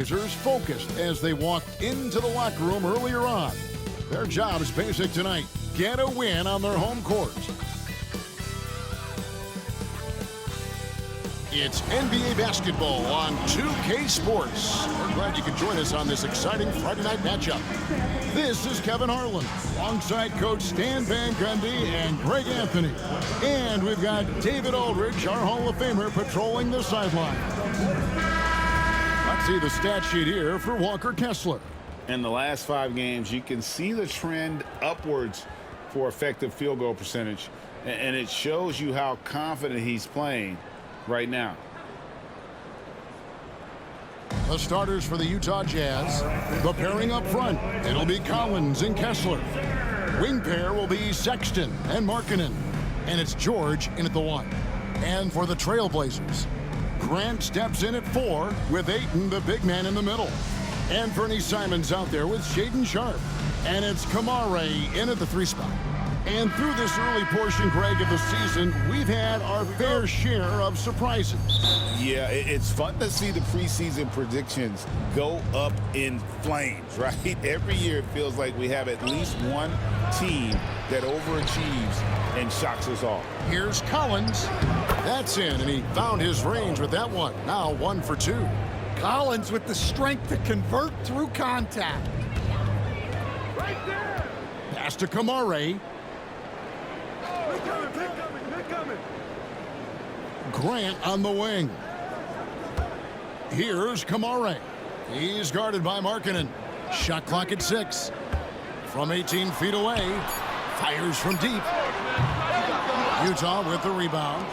Trailblazers focused as they walked into the locker room earlier on. Their job is basic tonight. Get a win on their home court. It's NBA basketball on 2K Sports. We're glad you could join us on this exciting Friday night matchup. This is Kevin Harlan, alongside Coach Stan Van Gundy and Greg Anthony. And we've got David Aldridge, our Hall of Famer, patrolling the sideline. Let's see the stat sheet here for Walker Kessler. In the last 5 games, you can see the trend upwards for effective field goal percentage. And it shows you how confident he's playing right now. The starters for the Utah Jazz. The pairing up front, it'll be Collins and Kessler. Wing pair will be Sexton and Markkanen. And it's George in at the 1. And for the Trailblazers, Grant steps in at 4 with Ayton, the big man, in the middle. And Fernie Simons out there with Shaedon Sharpe. And it's Kamare in at the 3 spot. And through this early portion, Greg, of the season, we've had our fair share of surprises. Yeah, it's fun to see the preseason predictions go up in flames, right? Every year it feels like we have at least one team that overachieves and shocks us all. Here's Collins. That's in, and he found his range with that one. Now 1 for 2. Collins with the strength to convert through contact. Right there. Pass to Kamare. Grant on the wing. Here's Kamare. He's guarded by Markkanen. Shot clock at 6. From 18 feet away. Fires from deep. Utah with the rebound.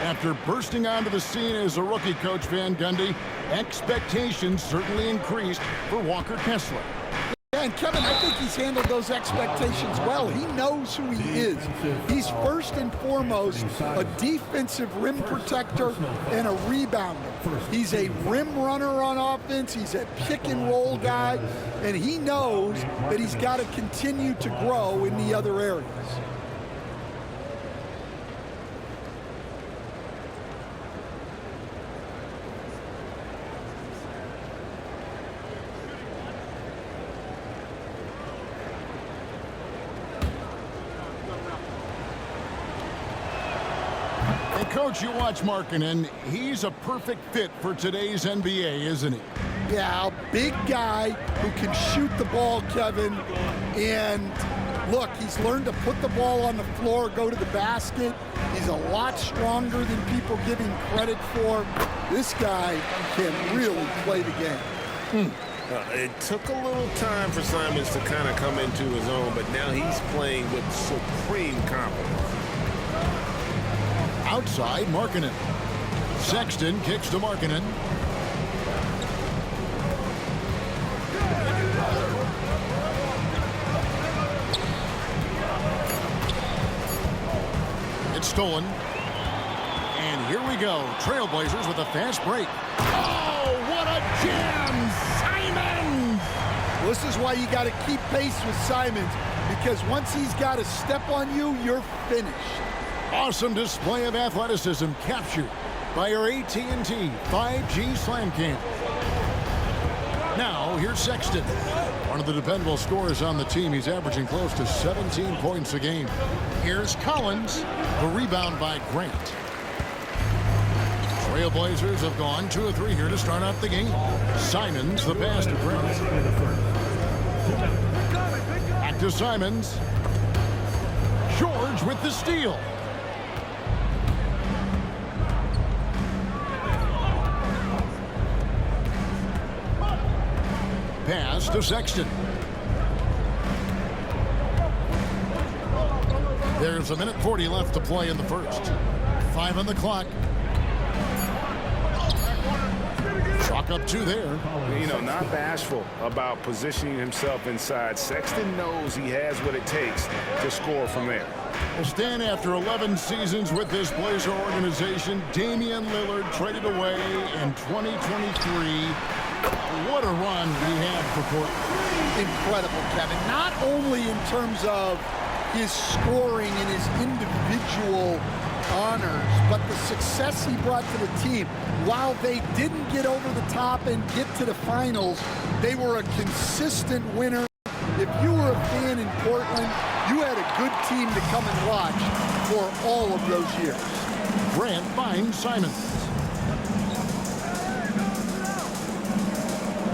After bursting onto the scene as a rookie, Coach Van Gundy, expectations certainly increased for Walker Kessler. Yeah, and Kevin, I think he's handled those expectations well. He knows who he is. He's first and foremost a defensive rim protector and a rebounder. He's a rim runner on offense. He's a pick and roll guy, and he knows that he's got to continue to grow in the other areas. Coach, you watch Markkanen. He's a perfect fit for today's NBA, isn't he? Yeah, a big guy who can shoot the ball, Kevin. And look, he's learned to put the ball on the floor, go to the basket. He's a lot stronger than people give him credit for. This guy can really play the game. It took a little time for Simons to kind of come into his own, but now he's playing with supreme confidence. Outside, Markkanen. Sexton kicks to Markkanen. It's stolen. And here we go. Trailblazers with a fast break. Oh, what a jam! Simons! This is why you got to keep pace with Simons, because once he's got a step on you, you're finished. Awesome display of athleticism captured by our AT&T 5G Slam Cam. Now, here's Sexton. One of the dependable scorers on the team. He's averaging close to 17 points a game. Here's Collins. The rebound by Grant. Trailblazers have gone 2 of 3 here to start out the game. Simons, the pass to Grant. Back to Simons. George with the steal. Pass to Sexton. There's 1:40 left to play in the first. 5 on the clock. Chalk up 2 there. You know, not bashful about positioning himself inside. Sexton knows he has what it takes to score from there. Well, Stan, after 11 seasons with this Blazer organization, Damian Lillard traded away in 2023. What a run we had for Portland. Incredible, Kevin. Not only in terms of his scoring and his individual honors, but the success he brought to the team, while they didn't get over the top and get to the finals, they were a consistent winner. If you were a fan in Portland, you had a good team to come and watch for all of those years. Grant finds Simons.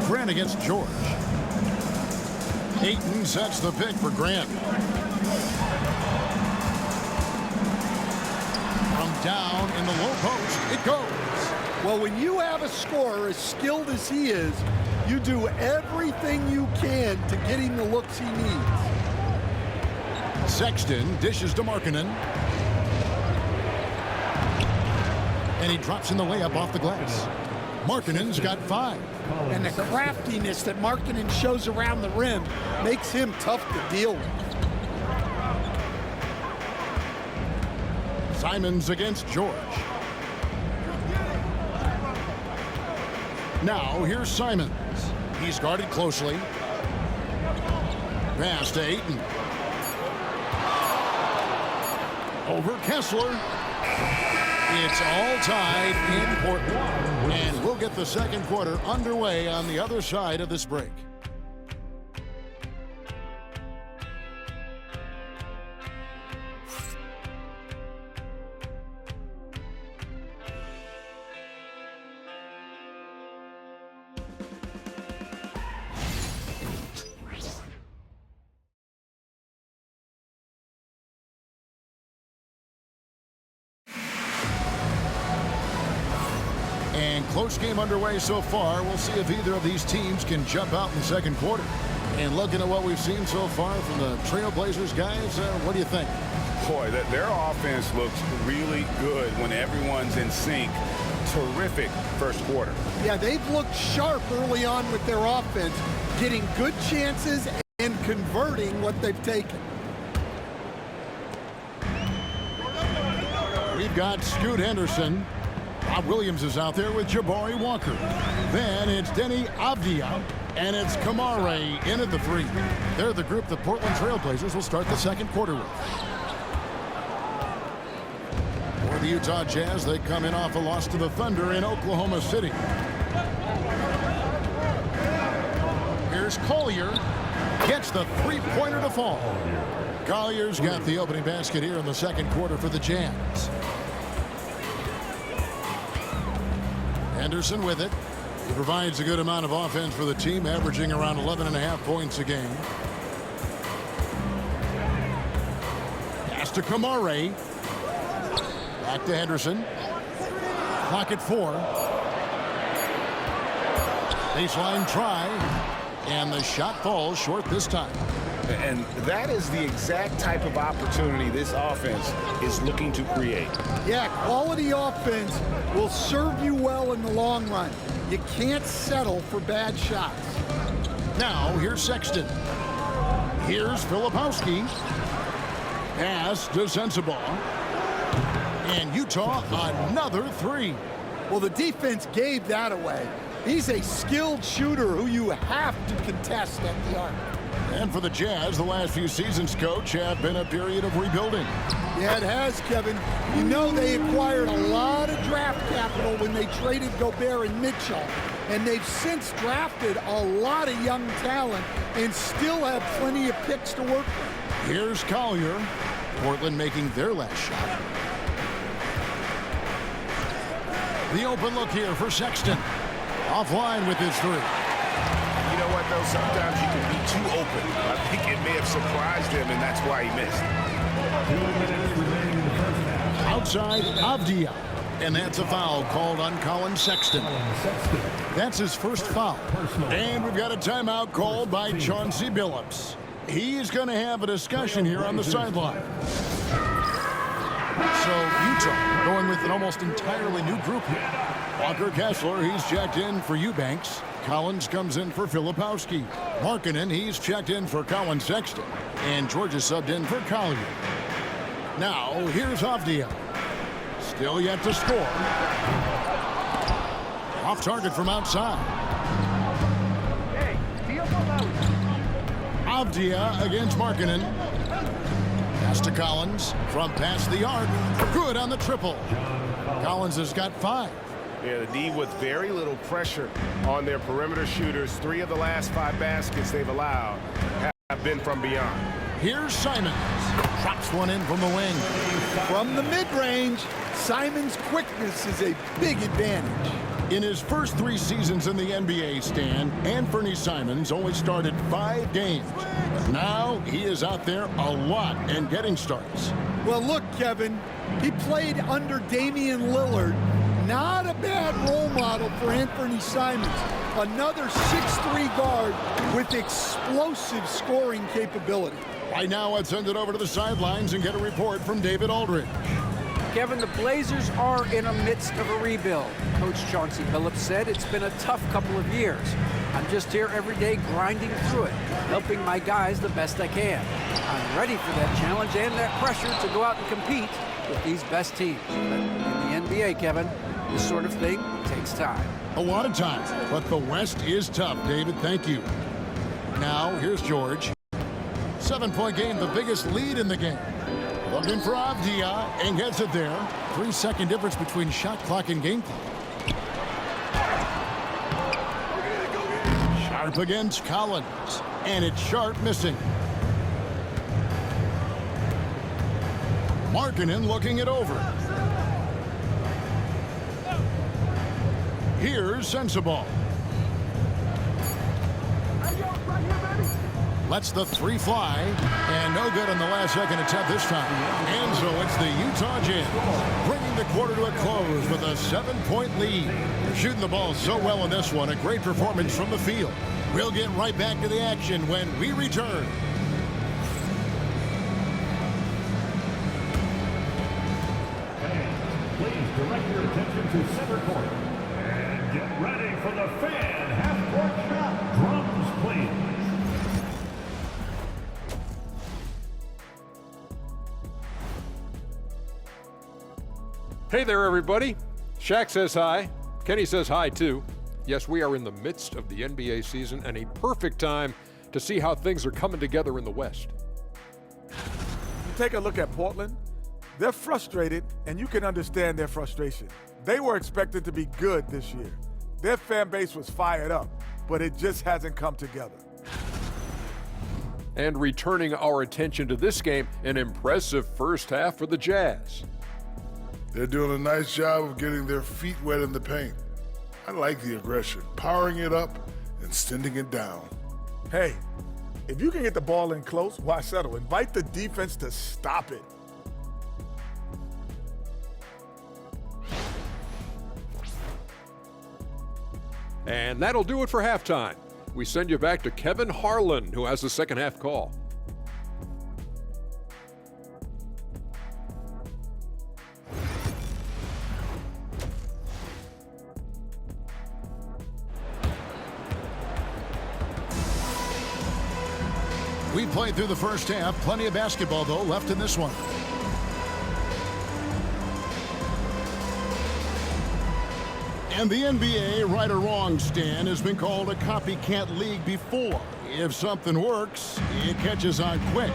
Grant against George. Ayton sets the pick for Grant. From down in the low post, it goes. Well, when you have a scorer as skilled as he is, you do everything you can to get him the looks he needs. Sexton dishes to Markkanen. And he drops in the layup off the glass. Markkanen's got 5. And the craftiness that Markkanen shows around the rim makes him tough to deal with. Simons against George. Now here's Simons. He's guarded closely. Pass to Ayton. Over Kessler. It's all tied in Portland. And we'll get the second quarter underway on the other side of this break. And close game underway so far. We'll see if either of these teams can jump out in the second quarter. And looking at what we've seen so far from the Trailblazers guys, what do you think? Boy, their offense looks really good when everyone's in sync. Terrific first quarter. Yeah, they've looked sharp early on with their offense, getting good chances and converting what they've taken. We've got Scoot Henderson. Bob Williams is out there with Jabari Walker. Then it's Denny Avdia, and it's Kamare in at the 3. They're the group the Portland Trailblazers will start the second quarter with. For the Utah Jazz, they come in off a loss to the Thunder in Oklahoma City. Here's Collier. Gets the three-pointer to fall. Collier's got the opening basket here in the second quarter for the Jazz. Henderson with it. He provides a good amount of offense for the team, averaging around 11.5 points a game. Pass to Kamare. Back to Henderson. Clock at 4. Baseline try. And the shot falls short this time. And that is the exact type of opportunity this offense is looking to create. Yeah, quality offense will serve you well in the long run. You can't settle for bad shots. Now, here's Sexton. Here's Filipowski. Pass to Sensabaugh. And Utah, another 3. Well, the defense gave that away. He's a skilled shooter who you have to contest at the arc. And for the Jazz, the last few seasons, Coach, have been a period of rebuilding. Yeah, it has, Kevin. You know they acquired a lot of draft capital when they traded Gobert and Mitchell. And they've since drafted a lot of young talent and still have plenty of picks to work with. Here's Collier. Portland making their last shot. The open look here for Sexton. Offline with his 3. You know what, though? Sometimes you can be too open. I think it may have surprised him, and that's why he missed. Outside, Avdia. And that's a foul called on Colin Sexton. That's his first foul. And we've got a timeout called by Chauncey Billups. He's going to have a discussion here on the sideline. So Utah going with an almost entirely new group here. Walker Kessler, he's checked in for Eubanks. Collins comes in for Filipowski. Markkanen, he's checked in for Colin Sexton. And George is subbed in for Collier. Now, here's Avdia. Still yet to score. Off target from outside. Avdia against Markkanen. Pass to Collins from past the arc. Good on the triple. Collins has got 5. Yeah, the D with very little pressure on their perimeter shooters. 3 of the last 5 baskets they've allowed have been from beyond. Here's Simons. Drops one in from the wing. From the mid-range, Simons' quickness is a big advantage. In his first 3 seasons in the NBA, Stan, Anthony Simons only started 5 games. But now he is out there a lot and getting starts. Well, look, Kevin, he played under Damian Lillard. Not a bad role model for Anthony Simons. Another 6'3" guard with explosive scoring capability. Right now, let's send it over to the sidelines and get a report from David Aldridge. Kevin, the Blazers are in the midst of a rebuild. Coach Chauncey Billups said it's been a tough couple of years. I'm just here every day grinding through it, helping my guys the best I can. I'm ready for that challenge and that pressure to go out and compete with these best teams. But in the NBA, Kevin, this sort of thing takes time. A lot of time, but the West is tough, David. Thank you. Now, here's George. 7-point game, the biggest lead in the game. Looking for Avdia and gets it there. 3-second difference between shot clock and game clock. Sharp against Collins, and it's Sharp missing. Markkanen looking it over. Here's Sensabaugh. Lets the 3 fly, and no good on the last second attempt this time. And so it's the Utah Jazz bringing the quarter to a close with a 7-point lead. They're shooting the ball so well in this one. A great performance from the field. We'll get right back to the action when we return. Please direct your attention to center court. And get ready for the fan half-court shot. Drums, please. Hey there, everybody. Shaq says hi. Kenny says hi, too. Yes, we are in the midst of the NBA season and a perfect time to see how things are coming together in the West. You take a look at Portland. They're frustrated, and you can understand their frustration. They were expected to be good this year. Their fan base was fired up, but it just hasn't come together. And returning our attention to this game, an impressive first half for the Jazz. They're doing a nice job of getting their feet wet in the paint. I like the aggression, powering it up and sending it down. Hey, if you can get the ball in close, why settle? Invite the defense to stop it. And that'll do it for halftime. We send you back to Kevin Harlan, who has the second half call. We played through the first half. Plenty of basketball, though, left in this one. And the NBA, right or wrong, Stan, has been called a copycat league before. If something works, it catches on quick.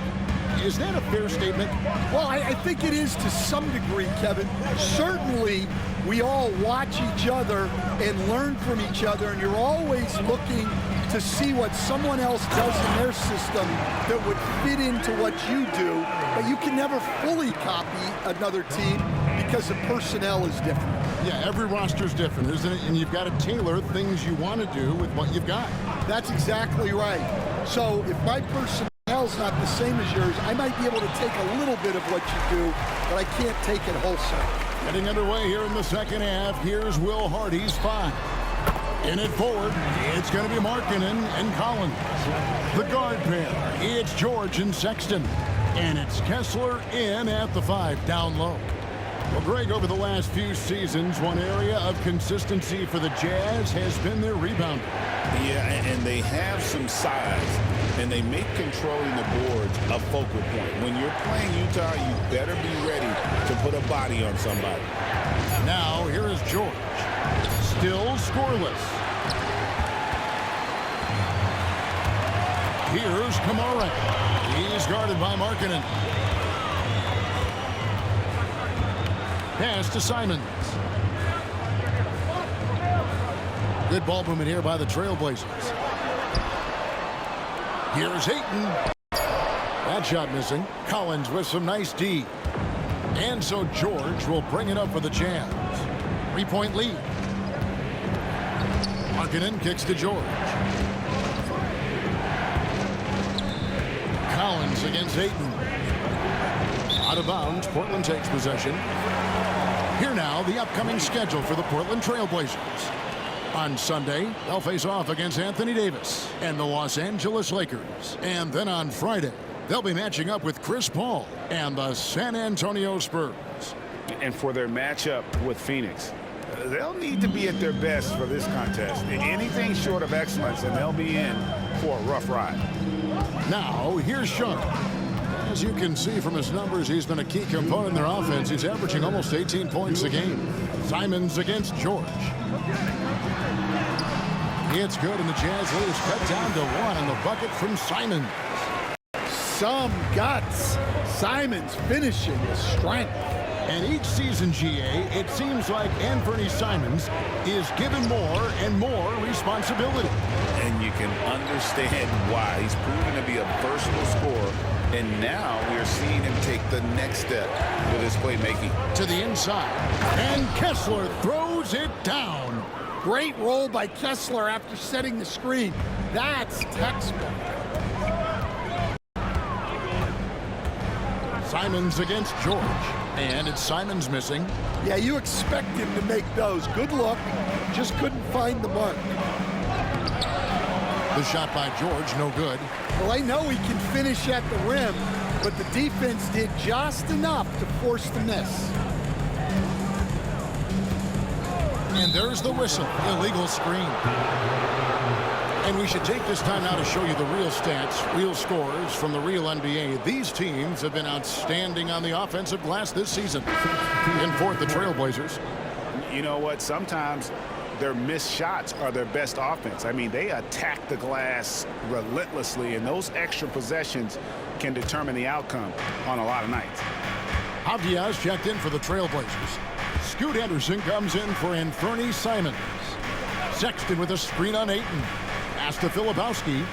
Is that a fair statement? Well, I think it is to some degree, Kevin. Certainly, we all watch each other and learn from each other, and you're always looking to see what someone else does in their system that would fit into what you do, but you can never fully copy another team because the personnel is different. Yeah, every roster's different, isn't it? And you've got to tailor things you want to do with what you've got. That's exactly right. So if my personnel's not the same as yours, I might be able to take a little bit of what you do, but I can't take it wholesale. Getting underway here in the second half. Here's Will Hardy's 5. In it forward, it's going to be Markkanen and Collins. The guard pair, it's George and Sexton. And it's Kessler in at the 5, down low. Well, Greg, over the last few seasons, one area of consistency for the Jazz has been their rebounding. Yeah, and they have some size, and they make controlling the boards a focal point. When you're playing Utah, you better be ready to put a body on somebody. Now, here is George. Still scoreless. Here's Kamara. He's guarded by Markkanen. Pass to Simons. Good ball movement here by the Trailblazers. Here's Ayton. That shot missing. Collins with some nice D. And so George will bring it up for the Jazz. 3-point lead. Markkanen kicks to George. Collins against Ayton. Out of bounds, Portland takes possession. Here now, the upcoming schedule for the Portland Trailblazers. On Sunday, they'll face off against Anthony Davis and the Los Angeles Lakers. And then on Friday, they'll be matching up with Chris Paul and the San Antonio Spurs. And for their matchup with Phoenix, they'll need to be at their best for this contest. Anything short of excellence, and they'll be in for a rough ride. Now, here's Sean. As you can see from his numbers, he's been a key component in their offense. He's averaging almost 18 points a game. Simons against George. It's good, and the Jazz lead is cut down to 1 on the bucket from Simons. Some guts. Simons finishing with strength. And each season, GA, it seems like Anthony Simons is given more and more responsibility. And you can understand why. He's proven to be a versatile scorer, and now we are seeing him take the next step with his playmaking. To the inside, and Kessler throws it down. Great roll by Kessler after setting the screen. That's textbook. Simons against George. And it's Simons missing. Yeah, you expect him to make those. Good look. Just couldn't find the mark. The shot by George, no good. Well, I know he can finish at the rim, but the defense did just enough to force the miss. And there's the whistle. Illegal screen. And we should take this time now to show you the real stats, real scores from the real NBA. These teams have been outstanding on the offensive glass this season. In fourth, the Trailblazers. You know what? Sometimes their missed shots are their best offense. I mean, they attack the glass relentlessly, and those extra possessions can determine the outcome on a lot of nights. Avdia's checked in for the Trailblazers. Scoot Henderson comes in for Anthony Simons. Sexton with a screen on Ayton. Pass to Filipowski.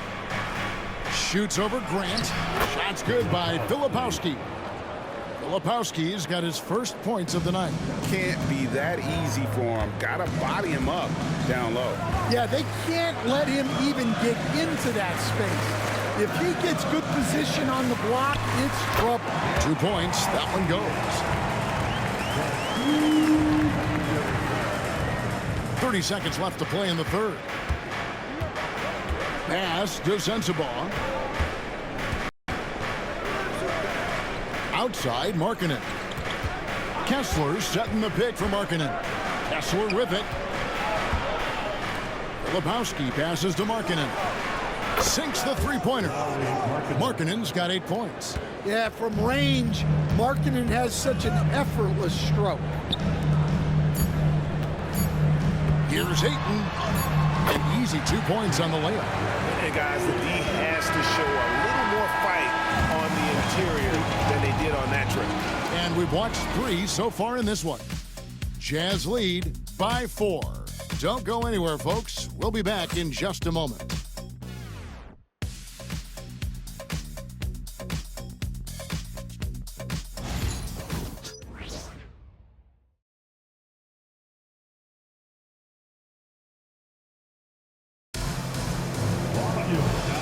Shoots over Grant. Shot's good by Filipowski. Filipowski's got his first points of the night. Can't be that easy for him. Gotta body him up down low. Yeah, they can't let him even get into that space. If he gets good position on the block, it's trouble. 2 points. That one goes. 30 seconds left to play in the third. Pass to Sensabaugh. Outside, Markkanen. Kessler setting the pick for Markkanen. Kessler with it. Filipowski passes to Markkanen. Sinks the three-pointer. Markkanen's got 8 points. Yeah, from range, Markkanen has such an effortless stroke. Here's Ayton. An easy 2 points on the layup. And guys, the D has to show a little more fight on the interior than they did on that trip. And we've watched 3 so far in this one. Jazz lead by 4. Don't go anywhere, folks. We'll be back in just a moment.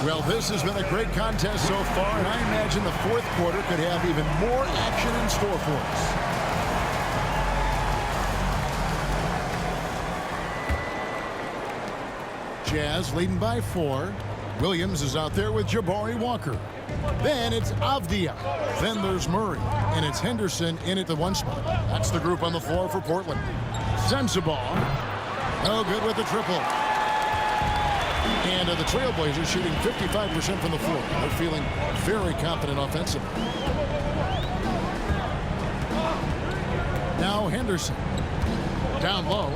Well, this has been a great contest so far, and I imagine the fourth quarter could have even more action in store for us. Jazz leading by 4. Williams is out there with Jabari Walker. Then it's Avdia. Then there's Murray. And it's Henderson in at the 1 spot. That's the group on the floor for Portland. Sensabaugh. No good with the triple. And the Trailblazers shooting 55% from the floor. They're feeling very confident offensively. Now Henderson. Down low.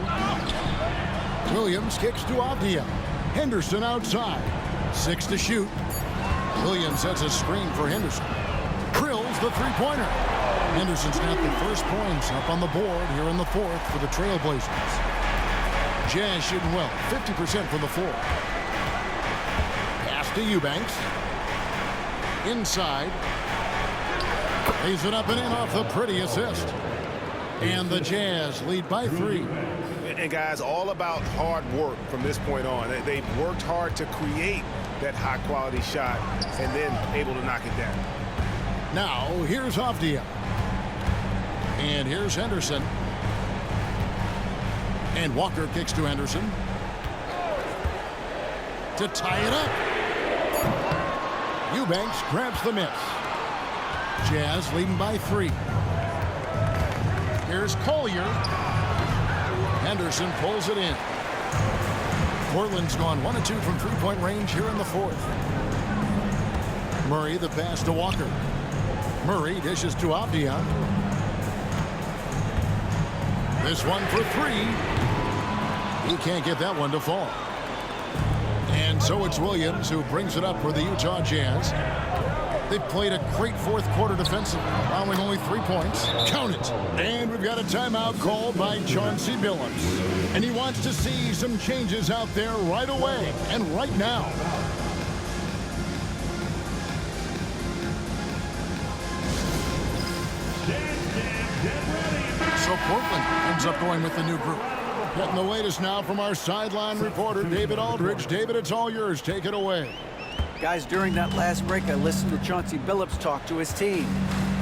Williams kicks to Avdia. Henderson outside. 6 to shoot. Williams sets a screen for Henderson. Drills the three-pointer. Henderson's got the first points up on the board here in the fourth for the Trailblazers. Jazz shooting well, 50% from the floor. Pass to Eubanks. Inside. Lays it up and in off the pretty assist. And the Jazz lead by 3. And guys, all about hard work from this point on. They've worked hard to create that high-quality shot and then able to knock it down. Now, here's Avdia. And here's Henderson. And Walker kicks to Henderson. To tie it up. Eubanks grabs the miss. Jazz leading by 3. Here's Collier. Henderson pulls it in. Portland's gone 1 of 2 from three-point range here in the fourth. Murray the pass to Walker. Murray dishes to Avdia. This one for 3. He can't get that one to fall. And so it's Williams who brings it up for the Utah Jazz. They've played a great fourth quarter defensively, allowing only 3 points. Count it. And we've got a timeout called by Chauncey Billups. And he wants to see some changes out there right away and right now. So Portland ends up going with the new group. Getting the latest now from our sideline reporter, David Aldridge. David, it's all yours. Take it away. Guys, during that last break, I listened to Chauncey Billups talk to his team.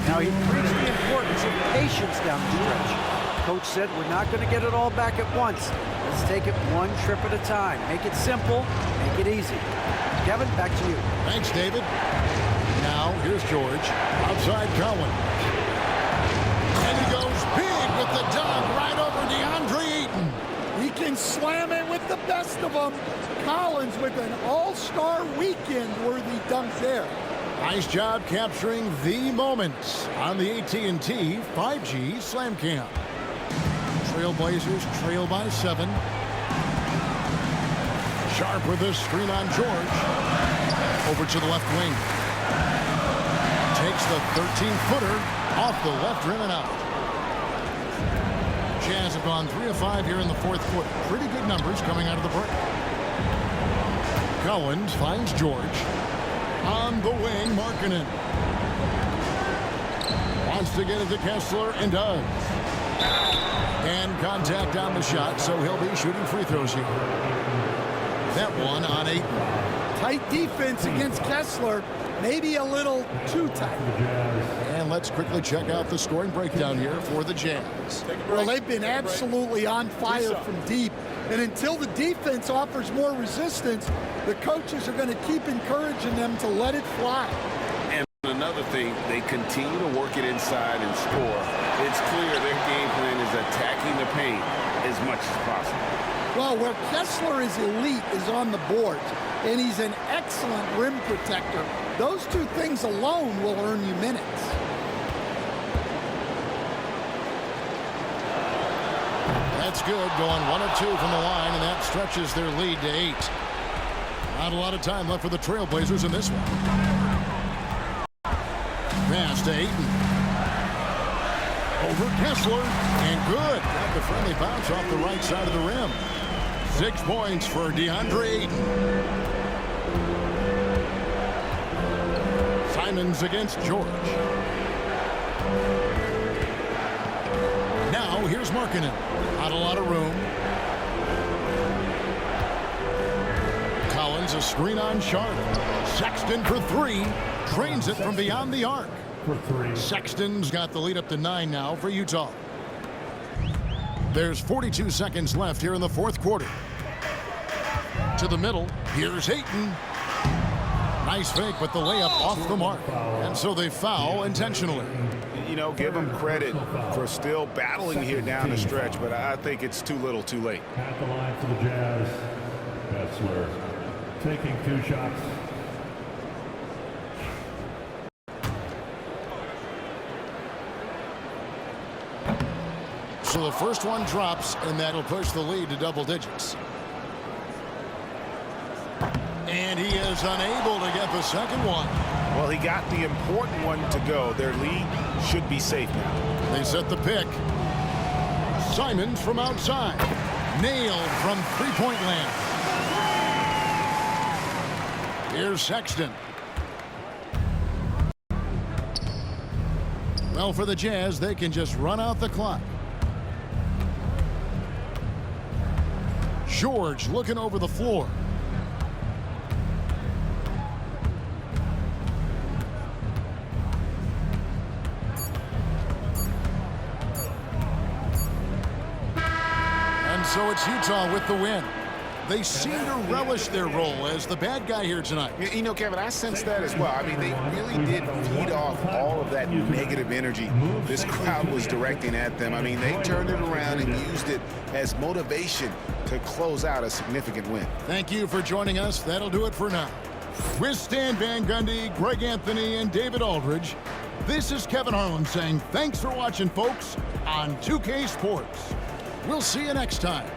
Now, he preached the importance of patience down the stretch. Coach said, we're not going to get it all back at once. Let's take it one trip at a time. Make it simple, make it easy. Kevin, back to you. Thanks, David. Now, here's George. Outside Collins. And he goes big with the dunk right over DeAndre Ayton. He can slam it with the best of them. Collins with an all-star weekend-worthy dunk there. Nice job capturing the moments on the AT&T 5G Slam Cam. Trailblazers trail by 7. Sharp with this screen on George. Over to the left wing. Takes the 13-footer off the left rim and out. Jazz have gone 3 of 5 here in the fourth quarter. Pretty good numbers coming out of the break. Collins finds George. On the wing, Markkanen. Wants to get it to Kessler and does. And contact on the shot, so he'll be shooting free throws here. That one on 8. Tight defense against Kessler. Maybe a little too tight. And let's quickly check out the scoring breakdown here for the Jazz. Well, they've been absolutely on fire from deep. And until the defense offers more resistance, the coaches are going to keep encouraging them to let it fly. And another thing, they continue to work it inside and score. It's clear their game plan is attacking the paint as much as possible. Well, where Kessler is elite is on the boards, and he's an excellent rim protector. Those 2 things alone will earn you minutes. That's good, going 1 of 2 from the line, and that stretches their lead to 8. Not a lot of time left for the Trailblazers in this one. Pass to Ayton. Over Kessler, and good. Got the friendly bounce off the right side of the rim. 6 points for DeAndre Ayton. Simons against George. Now here's Markkanen. Not a lot of room. Collins a screen on Sharp. Sexton for 3. Trains it from beyond the arc. Sexton's got the lead up to 9 now for Utah. There's 42 seconds left here in the fourth quarter. To the middle. Here's Ayton. Nice fake, but the layup off the mark. And so they foul intentionally. You know, give them credit for still battling here down the stretch, but I think it's too little too late. At the line for the Jazz, Kessler taking 2 shots. So the first one drops, and that'll push the lead to double digits. And he is unable to get the second one. Well, he got the important one to go. Their lead should be safe now. They set the pick. Simons from outside. Nailed from three-point land. Here's Sexton. Well, for the Jazz, they can just run out the clock. George looking over the floor. And so it's Utah with the win. They seem to relish their role as the bad guy here tonight. You know, Kevin, I sense that as well. I mean, they really did feed off all of that negative energy this crowd was directing at them. I mean, they turned it around and used it as motivation to close out a significant win. Thank you for joining us. That'll do it for now. With Stan Van Gundy, Greg Anthony, and David Aldridge, this is Kevin Harlan saying thanks for watching, folks, on 2K Sports. We'll see you next time.